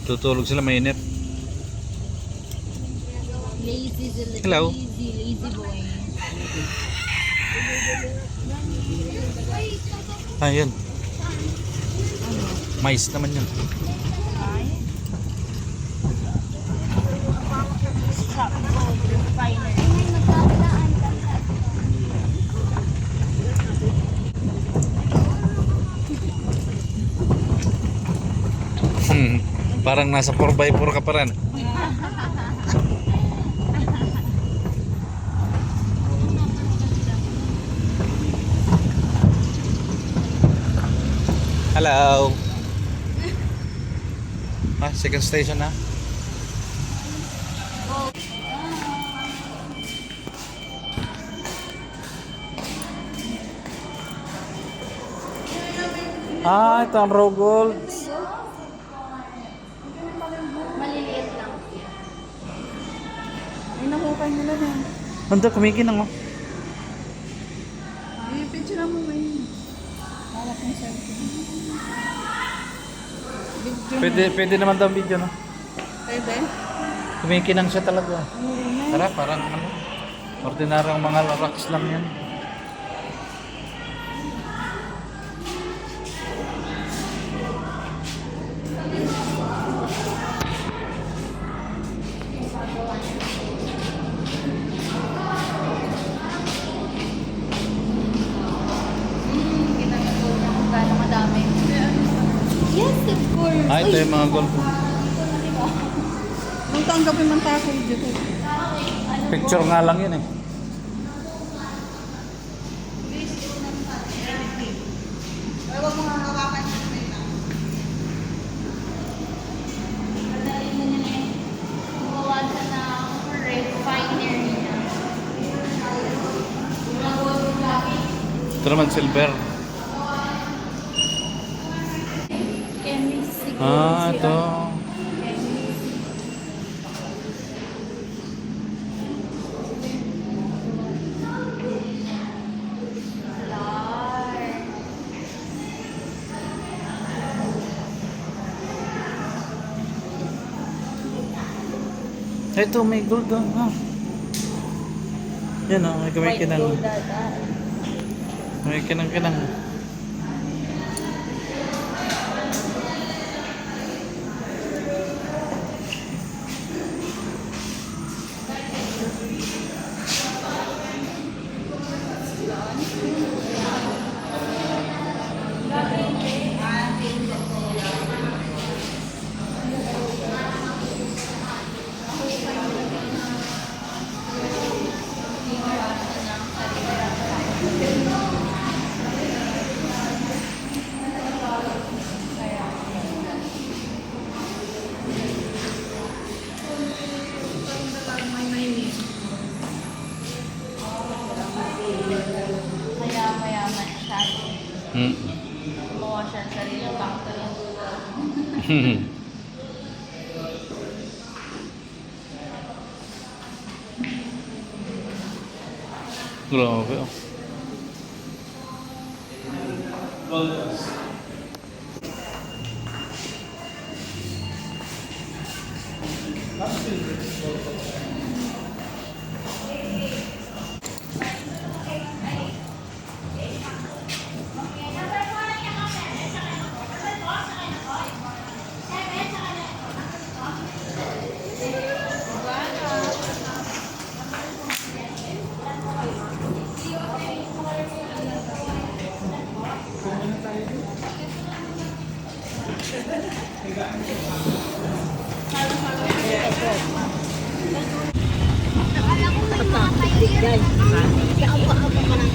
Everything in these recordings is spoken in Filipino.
Tutulog sila, mainit. Hello. Lazy boy. Ayun. Mais naman yun. Parang nasa 4x4 ka pa rin. Hello. Second station na. Ito ang raw gold. Maliliit lang. Ay, nakukay nila na. Nandun, kumikinang oh. Ay, picture mo ba yun? Hawak ng cellphone. Pwede naman daw video, no? Pwede? Kumikinang siya talaga. Tara, parang ano, ordinaryong mga rocks lang yan. Yes, of course. Ito yung mga gold. Nung tanggapin man tayo dito. Picture nga lang yun eh. Huwag mo nga hawakan sa pera. Madali mo nila eh. Mawawasan na refinery na. Ito naman silver. Ito. Ito, may gold doon. Yan o, may kumikinang. May kinang-kinang. Mayaman siya. Gumawa siya ng sariling factory. Grabe oh. Akala ko may mga kaibigan. Kaawa-awa ka ng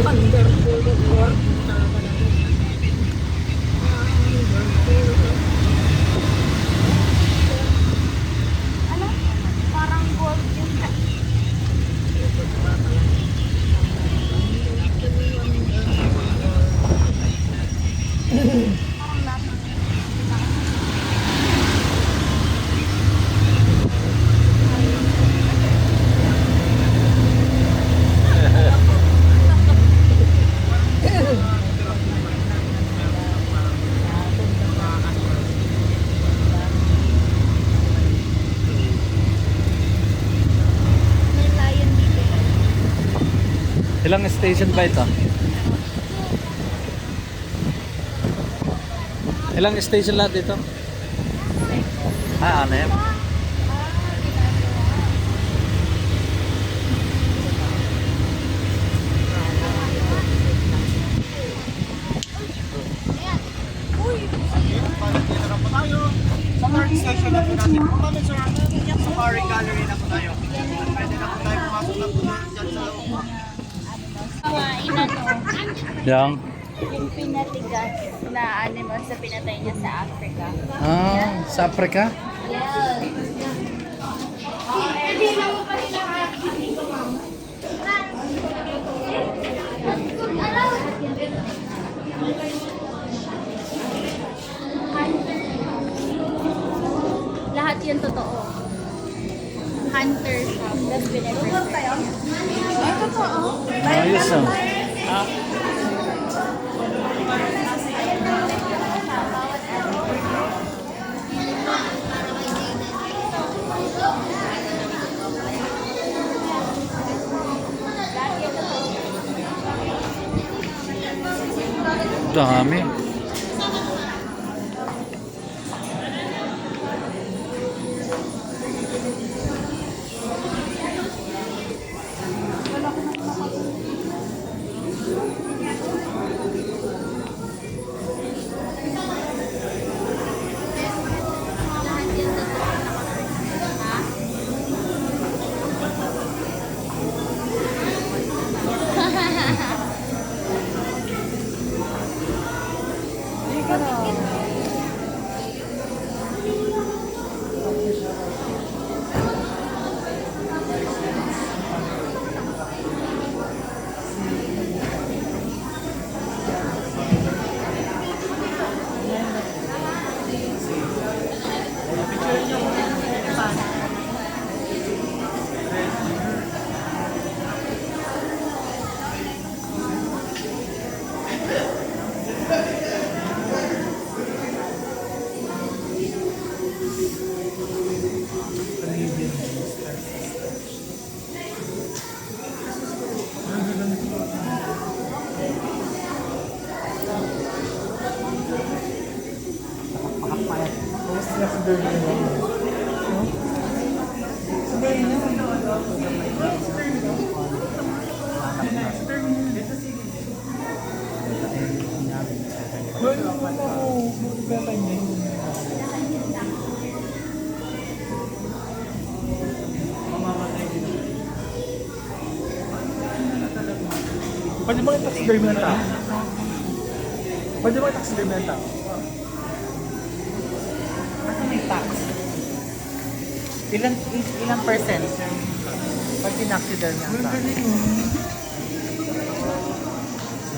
wonderful work. Ano? Parang gold yun. Ilang station ba ito? Ilang station lahat dito? Ano yan? Sa parking station na po natin. Kung mami sir, sa parking gallery na po tayo. Pwede na po tayo pumasok na po dyan sa loob. Yang? Yung pinatigas na animal sa pinatay niya sa Africa. Sa Africa? Lahat yun totoo. Hunter siya. That's beneficent. Ay, totoo. Ayos ah. Dami. Pwede ba yung taxidermy ng tao? Pwede ba yung taxidermy ng tao? Kasi may tax. Ilang percent? Pag tinaxidermy ang tax.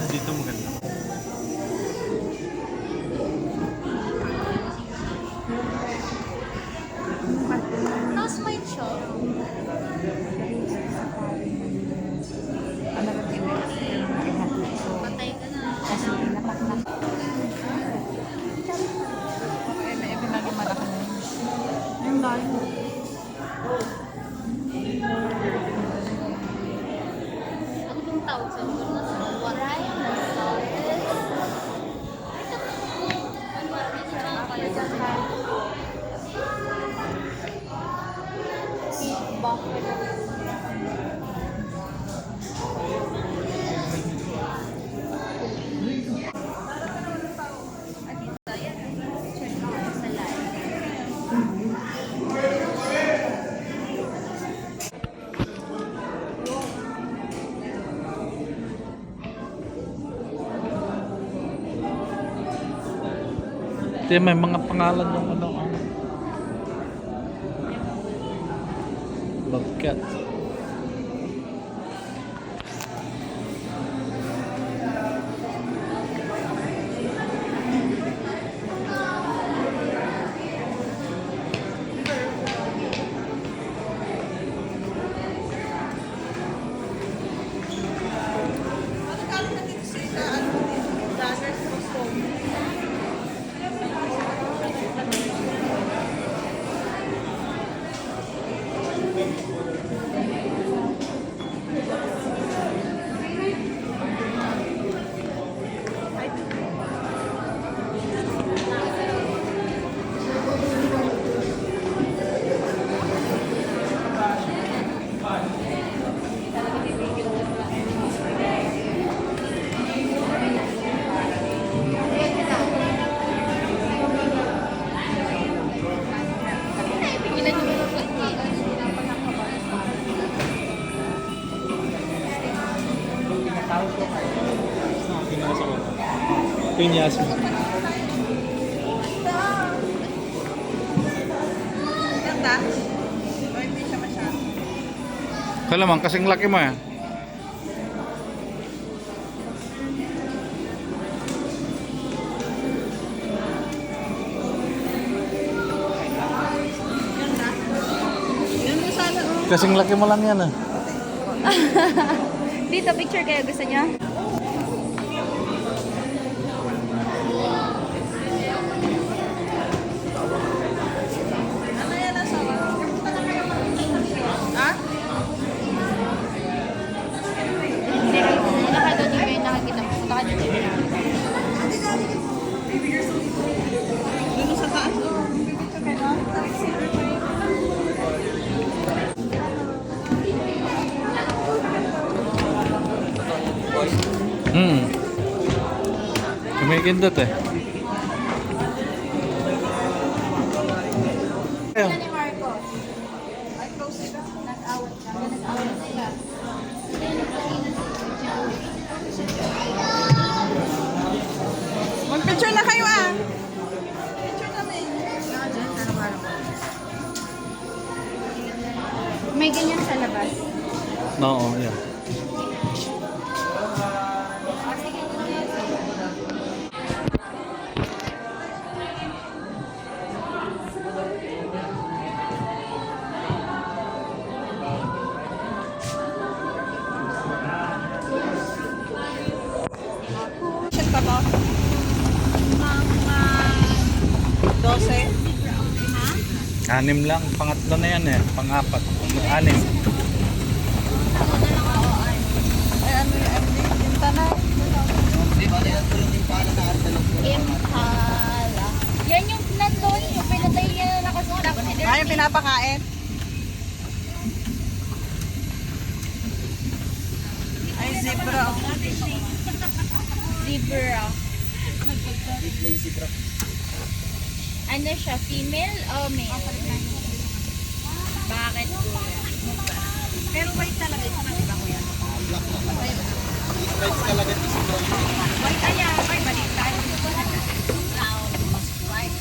Dito maganda. Tapos may shop. Patay ka na. Ano bang tawag sa lugar na sa Ryan Ito may mga pangalan ng ano. Bobcat. Pinyas. Ganda. O hindi siya masyado. Kalamang kasing laki mo eh. Yan mo sana oh. Kasing laki mo lang yan eh. Dito, picture kayo. Gusto niya? Ano yan ang sawa? Ha? Hindi kayo. Nakadodi kayo nakakita. Punta ka dito. Doon sa taas. Kumikindot eh. Ayun. Ni Marco. Ay, close sila. Nag-awat na. Nag-awat sila. Mag-picture na kayo ah. Picture kami. May ganyan sa labas. Oo, yan. Check pa ba? Mga 12. Anim lang. Pangatlo na yan eh. Pang-apat. Anim. Ay, ano yung MD? Yung tanay? Impala. Yan yung nandun, yung pinatay niya na nakasulat. Ay, yung pinapakain. Ay, zebra. Zebra. Ano siya, female o male? Bakit? Pero white talaga ito. Diba ko yan? White kaya. Ay, baliktad. Brown. White.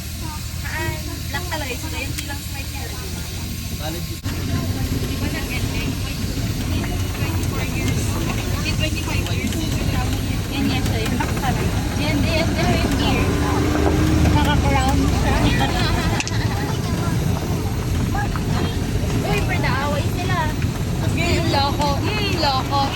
Black talaga ito. Kaya hindi lang white yan. Valid. Di ba nag-ending? 24 years. Hindi 25 years. Yan yan siya. Yan din, yung ear. Naka-crown siya. Uy, pero naaway sila. Loko. Loko.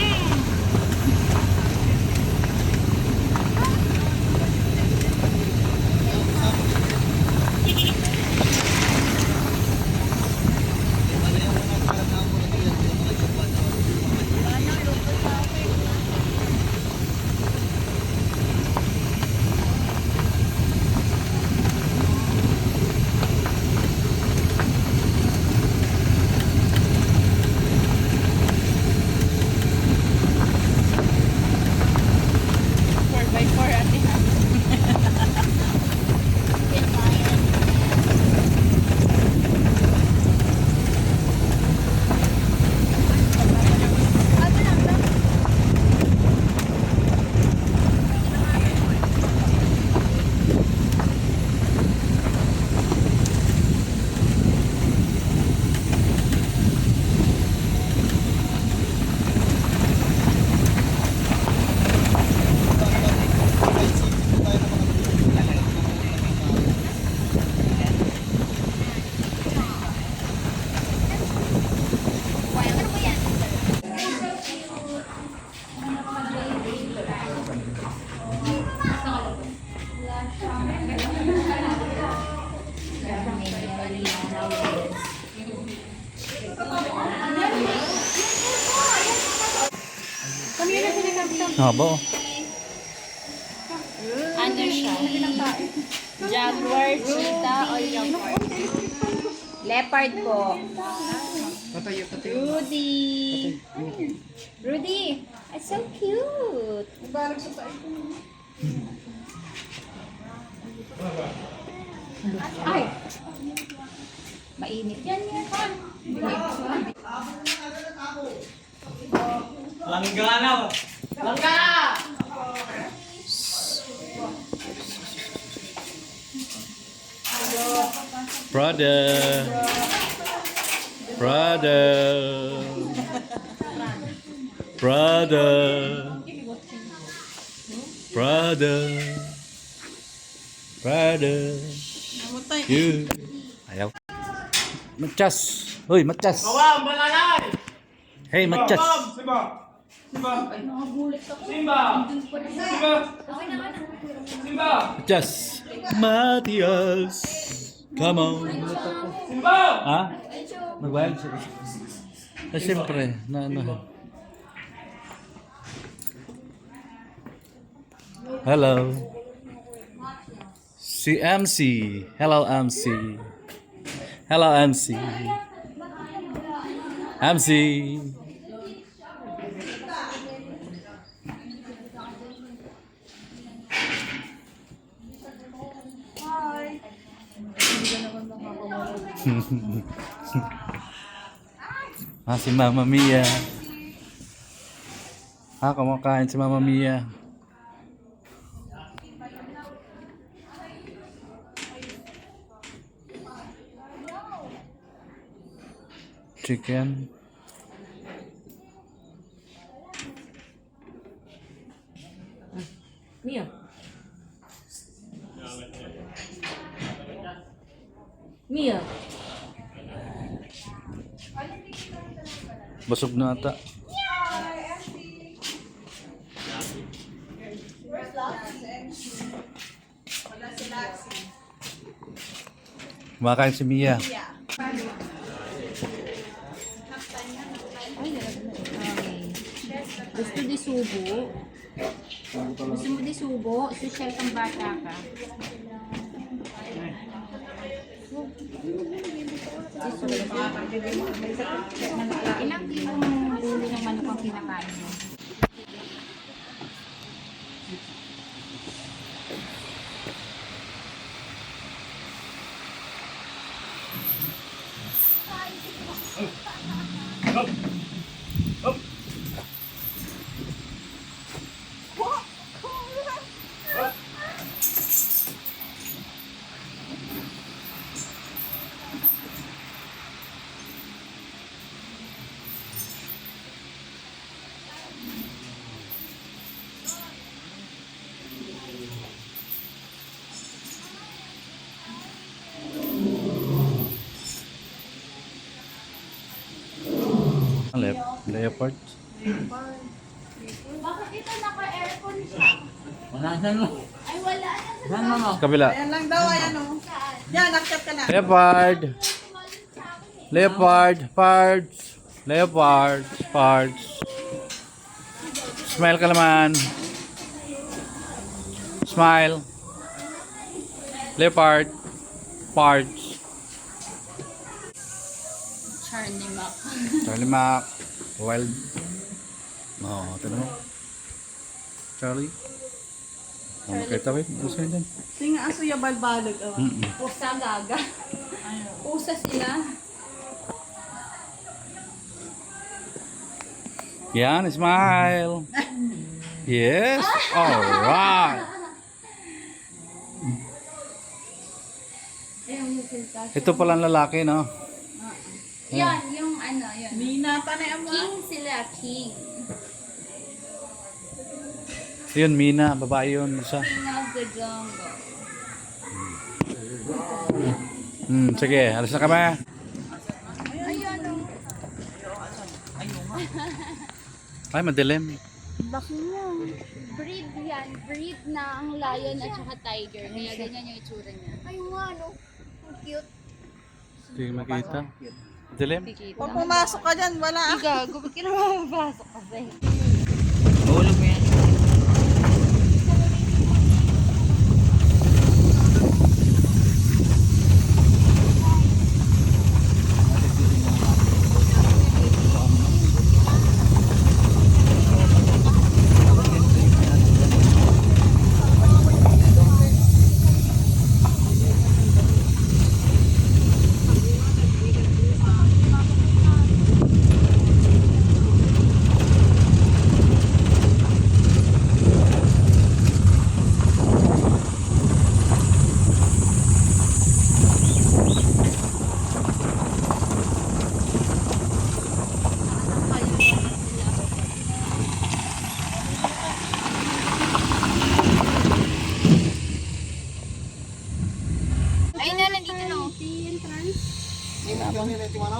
Haba oh. Ano siya? Jaguar, cheetah, o leopard? Leopard po. Rudy. Rudy. It's so cute. Ay. Mainit yan yan. Langgana. Brother. Brother. Brother. Brother. Brother. You. Ayaw. Matchas. Uy, matchas. Kawam, balalay! Hey, matchas. Simba! Simba! Nakagulat ako. Simba! Dun pa rin. Simba! Okay na, anak. Simba! Matchas. Matias. Come on. Simba! Ha? Nagbayad siya. Siyempre. Hello. Si MC. Hello, MC. Hello, MC. MC. Si Mama Mia. Kumakain si Mama Mia. Chicken. Mia. Mia. Busog na ata. Kumakain si Mia. Gusto di subo? Gusto mo di subo? Social kang bata ka. Ilang kilong ulo ng manok ang kinakain mo? Leopard. Bakit ito naka-aircon siya? Wala na. Ay wala na. Sa kabila. Ayan lang daw, ayan o. Yan, nakchat ka na. Leopard. Leopard. Parts. Leopard. Parts. Smile ka naman. Smile. Leopard. Parts. Charlie Mac. Charlie Mac. Wild. Oo, tanong mo. Charlie. Makita ko yun. Gusto yun dyan. Tinga aso ya balbalag. Pusa gaga. Pusa sila. Yan, smile. Yes. Alright. Ito palang lalaki, no? Yan, yung ano, yun. Mina, tanay mo. King sila, king. Yun, Mina. Babae yun. Isa. King of the jungle. Sige, alis na kami. Ayun, Ay, madilim. Baki mo. Breed yan. Breed na ang lion at saka tiger. Kaya ganyan yung itsura niya. Ay, ano? Ang cute. Hindi makita. Madilim. Pag pumasok ka dyan, wala. Gago, ba't ka naman mapasok kasi? Mahulog mo yan.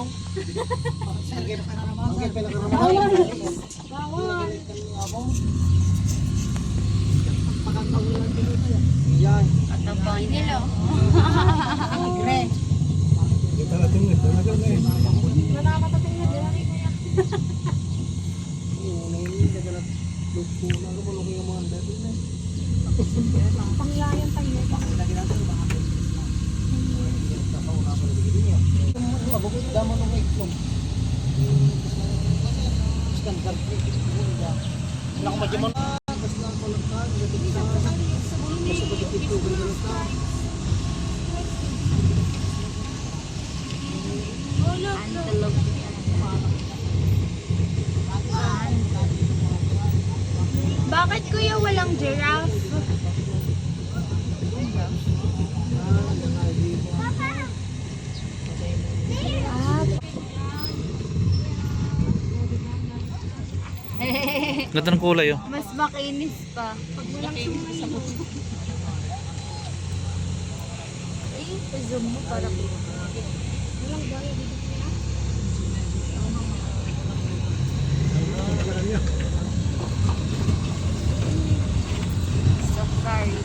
Ayaw. Sige pa na naman. Sige pa na naman. Bawal. Yan. Atapang nila. Gre. Kita natin ito na gano'n eh. Wala ka tating na dyan. Panglayan tayo. Lagi natin ba? Abot damo ng iklog. Standard iklog. Wala ko majimon. Bas lang ko lang kan. Basta ko dito ganun ka. Antelope. Bakit kuya walang giraffe? Ganda ng kulay oh. Mas makinis pa. Pag walang ay, zoom mo para safari.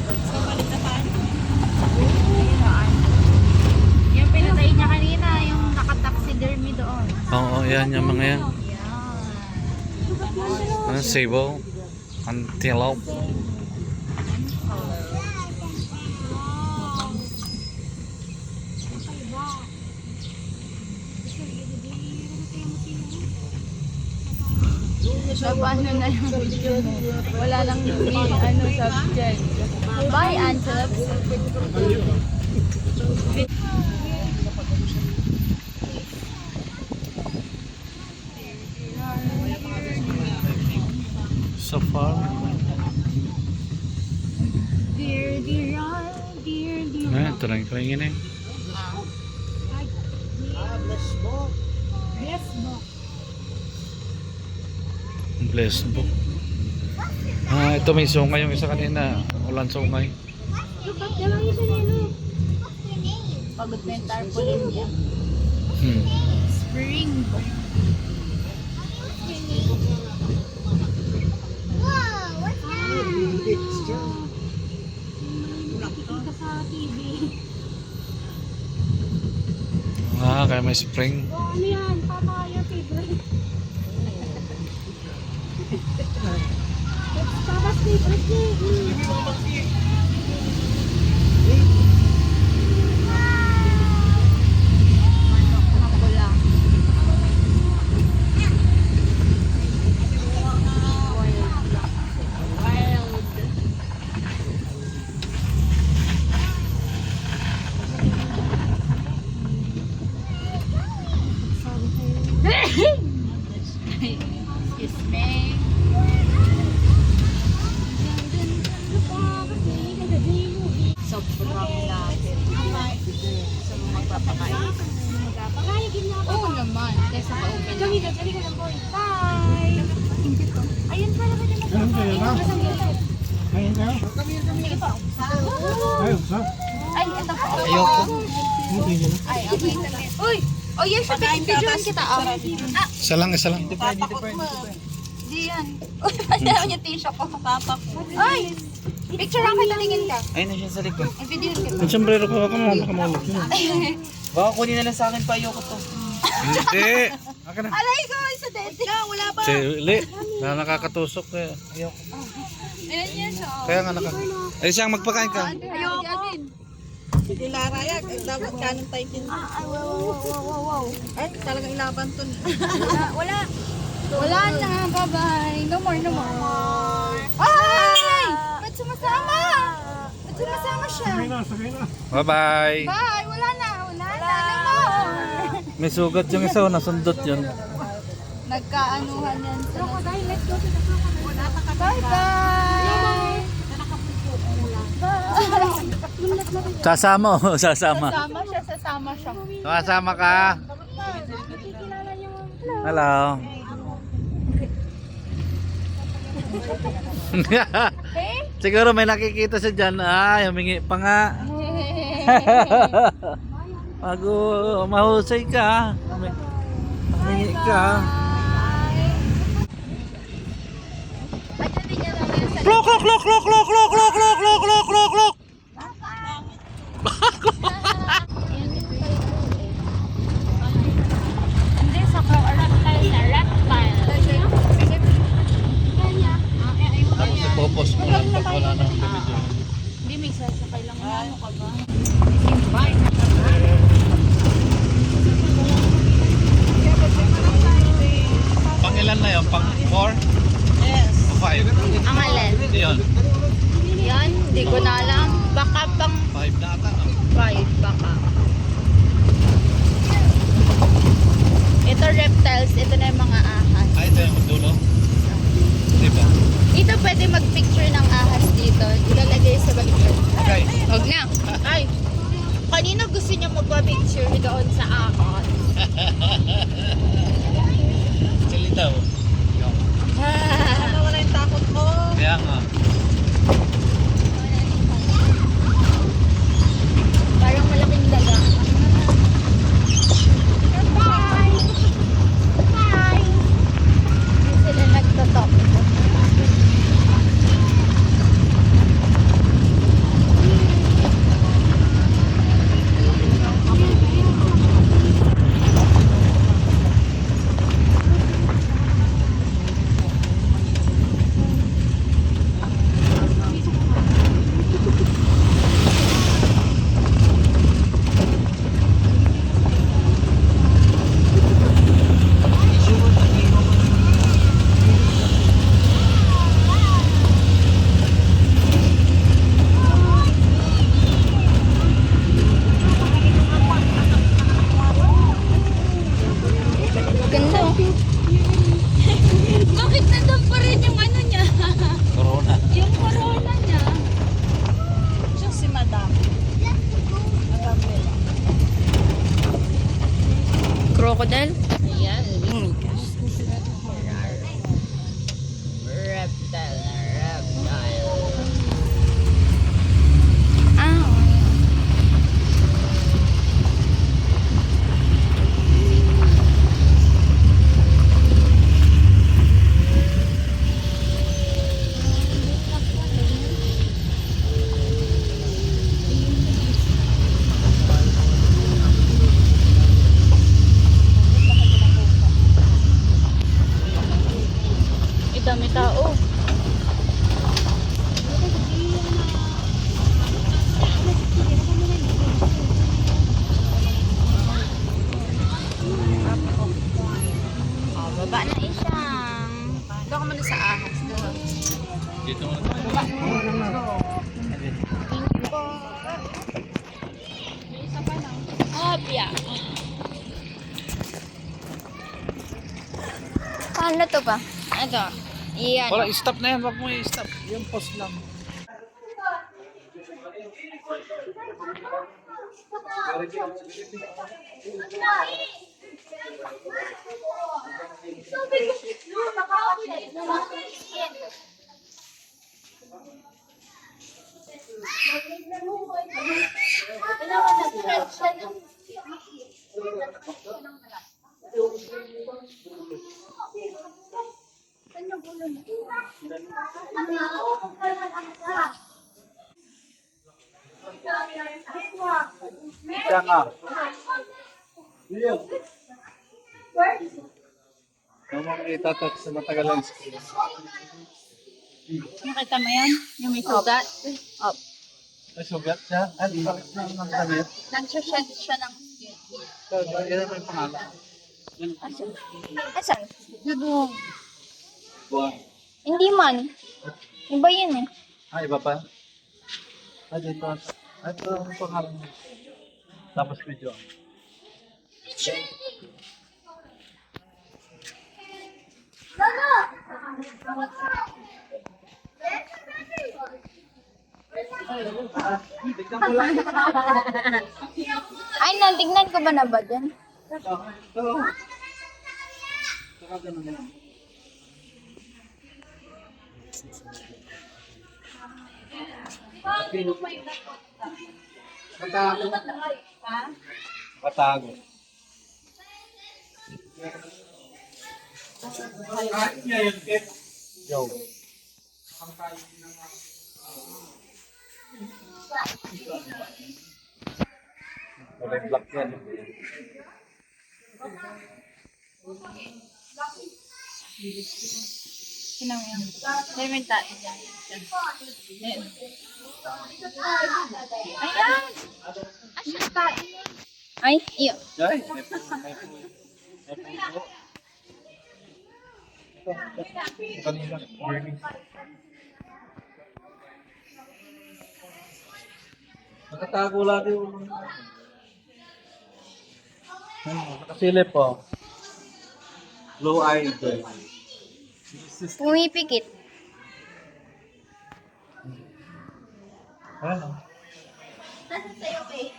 Yung pinatay niya kanina, yung nakataxidermy doon. Oo, yan yung mga yan. Yan. Ano, sable, antelope. So, paano na yung video mo? Wala lang subject. Bye, antelopes. Safari. Dear, dear, dear, dear. Ah, ito lang yung eh. Bless mo. Bless book. Ah, ito may sungay yung isa kanina. Ulan sungay. Pagod na yung tarpaulin niya. Springbok. Ah, kaya may spring. Ano yan? Tama yung favorite. Papa's favorite niya. Makula. Wild. Excuse me. Sobrang lapit. Sa mga magpapakain. Oo naman. Kesa ka-open. Bye! Ayun pala ka din magpapakain. Ayun ka? Sige po. Ayun ka? Ay, ito po. Ayoko. Ay, okay. Uy! Oh, yes, siya. Picturean kita. Isa lang, isa lang. Di yan. Uy, paano yung t-shirt ko? Papak. Ay! Picturean kita, tingin ka. Ayun na siya sa likod. I-video kita. Yung sombrero ko, baka makamulog yun. Baka kunin na lang sa akin pa, ayoko to. Hindi. Akin na. Alay ko, isa dede. Wala pa. Si Li, na nakakatusok kaya. Ayoko. Ayan yan siya. Kaya nga Ay siyang magpakain ka. Ayoko. Hindi larayag, dapat kanon tayo kin. Ay, wow. Ay, talagang ilaban to. Wala. Wala na. Bye-bye. No more. Ay! Ba't sumasama? Ba't sumasama siya? Bye-bye. Bye! Wala na. No more. May sugat yung isa, nasundot yun. Nagkaanuhan yan sa... Bye-bye! Sasama o sasama? Sasama siya. Sasama ka. Hello. Siguro may nakikita siya dyan. Ay, humingi pa nga. Bago mahusay ka. Mangi ka. Klok, klok, klok, klok, klok, klok, klok, klok, klok, klok, klok, klok. Hindi, sa reptile na reptile. Tapos ipopos mo lang pag wala nang video. Hindi, may sasakay lang. Ano ka ba? Pang ilan na yun? Pang 4? Yes. O 5? Ang alin? Hindi yun. Yan, hindi ko na alam. Baka pang 5 na ata. 5, baka. Ito reptiles, ito na yung mga ahas. Ay, ito yung dulo. Diba? Dito pwede mag-picture ng ahas dito. Ilalagay sa balikat. Okay. Huwag na. Ay, kanina gusto niya magpa-picture doon sa ahas. Sili daw. Ano, wala yung takot mo. Kaya nga. Parang malaking daga. Bye! Bye! Hindi sila nagtatalk. Ganda. Bakit nandun pa rin yung ano niya? Corona. Yung corona niya. Siya si Madam. Crocodile? Ayan. Oh my gosh. Reptile. Ah, okay. May dami tao. Oh, baba na isang. Doon ka muna sa ahas. Doon. Dito mo na. Hopya. Paano to ba? Ito. Iyan. Wala, stop na yan. Wag mo i-stop. Yung pause lang. Kaya nga. Naman itatak sa matagalan screen. Nakita mo yan? Yung may sugat? Up. Ay, sugat siya? Ay, bakit na ng damit? Nagsashed siya ng skin. So, yan ang pangalan. Asan? Doon. Buwan. Hindi man. Iba yun eh. Ah, iba pa? Ah, dito. Ah, ito ang pangalan mo. Tapos video. Ay, natignan ko ba na ba dyan? Katago. Yo. Kulay black yan. Sinang yan. Lemon tayo. Ayan! Asya tayo. Ay, iyo. Ay, kanina. Burning. Nakatago lagi yung nakasilip po. Blue eyed. Pumipikit. Ano? Nasa sa'yo eh.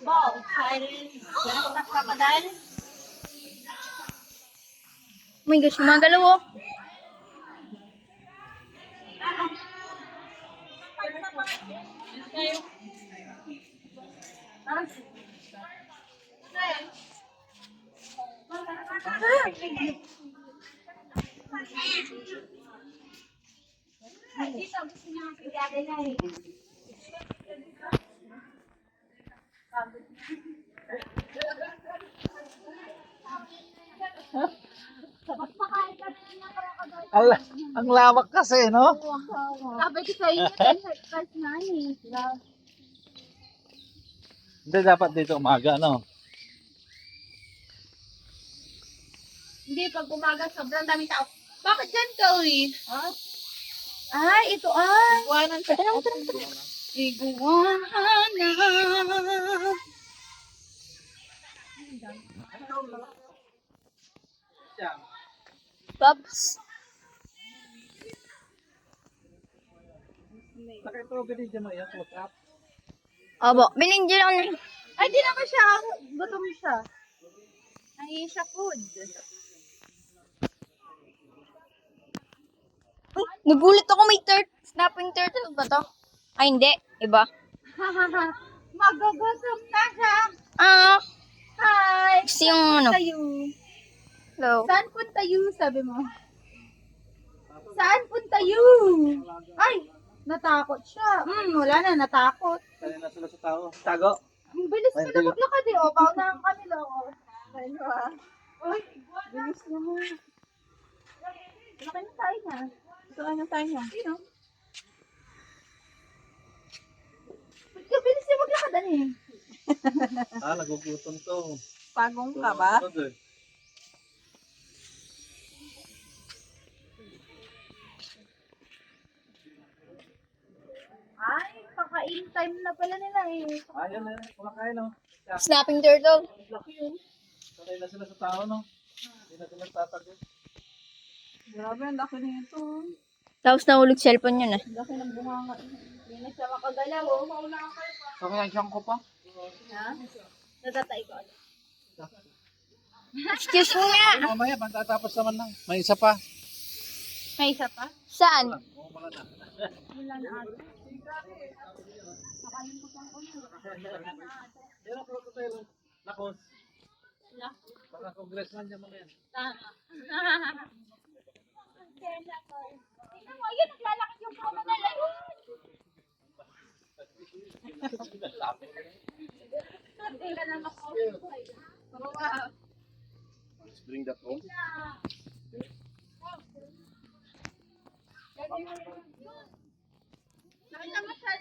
Ball, Siren. Ganun na crocodile. Oh my gosh, gumagalaw oh. Ang lawak kasi, no? Sabi ko sa inyo, 10 na eh. Hindi dapat dito umaga, no? Hindi, pag umaga, sobrang daming tao. Bakit dyan ka, uy? Ha? Ay, ito ay. Iguanan sa Iguana. Pops. Nakita ko ganun dyan mo yan, look up. Obo, binindihan ako na. Ay, di naman siya. Gutom siya. Ay, siya food. Uy, nagulat ako may snapping turtle ba to? Ay, hindi. Iba. Magugutom na siya. Ah, Hi. kasi yung ano. Tayo. Hello. Saan punta you? Sabi mo. Saan punta you? Ay, natakot siya. Wala na, natakot. Kaya na sila sa tao. Tago. Ang bilis Ay, nila tayo. maglakad eh. O, paunahan kami lang. O. Ano ah. Uy, bilis naman. Laki na tayo na. Laki na tayo na. Sino? Ba't ka bilis niya maglakad ano eh? Nagugutom to. Pagong ka ba? Sunod eh. Ay, kakain time na pala nila eh. Ayun na, kumakain, no? Snapping turtle. Laki yun. Sanay na sila sa tao, no? Hindi na sila tatago. Grabe, ang laki nito. Tapos nahulog cellphone yun ah. Laki ng bunganga. Hindi na siya makagalaw. Oh. Maunahan kayo pa. So, kaya siyang ko pa? Ha? Natatay ko. Excuse me nga. Mamaya, matatapos naman lang. May isa pa. May isa pa? Saan? Wala na ata. Yan ang crocodile. Lakos. Baka congressman niya mga yan. Tama. Tingnan mo, ayun, naglalakad yung crocodile. Ayun! Hindi ka na makausap. Wow. Let's bring that home. Nakita mo siya,